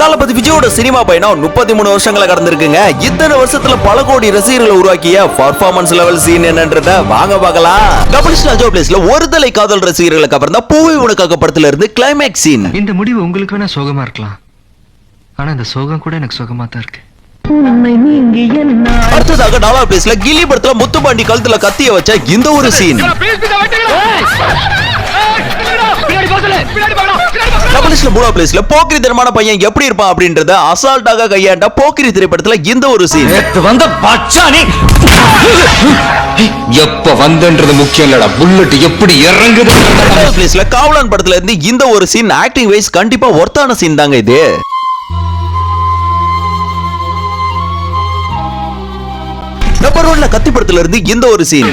தளபதி விஜயோட சினிமா பயணம் 33 வருஷங்களை கடந்திருக்குங்க. இத்தனை வருஷத்துல பல கோடி ரசிகர்களை உருவாக்கிய பர்ஃபார்மன்ஸ் லெவல் சீன் என்னன்றத வாங்க பார்க்கலாம். கபில் ஸ்டாஜோ பிளேஸ்ல ஒரு தலை காதல் ரசிகர்களுக்கு அப்புறம் தான் பூவை உனக்காக படத்துல இருந்து கிளைமேக்ஸ் சீன். இந்த முடிவு உங்களுக்கு வேணா சோகமா இருக்கலாம், ஆனா இந்த சோகம் கூட எனக்கு சோகமா தான் இருக்கு. அடுத்ததாக டாலர் பிளேஸ்ல கில்லி படத்துல முத்துப்பாண்டி கழுத்துல கத்திய வச்ச இந்த ஒரு சீன். கபிலிஸ்ல மூணா பிளேஸ்ல போக்கிரி தரமான பையன் எப்படி இருப்பான் அப்படின்றத அசால்ட்டாக கையாண்ட போக்கிரி திரைப்படத்துல இந்த ஒரு சீன். வந்த பச்சானி எப்ப வந்தன்றது முக்கியம் இல்லடா, புல்லட் எப்படி இறங்குது. பிளேஸ்ல காவலன் படத்துல இருந்து இந்த ஒரு சீன் ஆக்டிங் வைஸ் கண்டிப்பா ஒர்த்தான சீன் தாங்க இது. நம்பர் 1ல கத்தி படத்துல இருந்து இந்த ஒரு சீன்.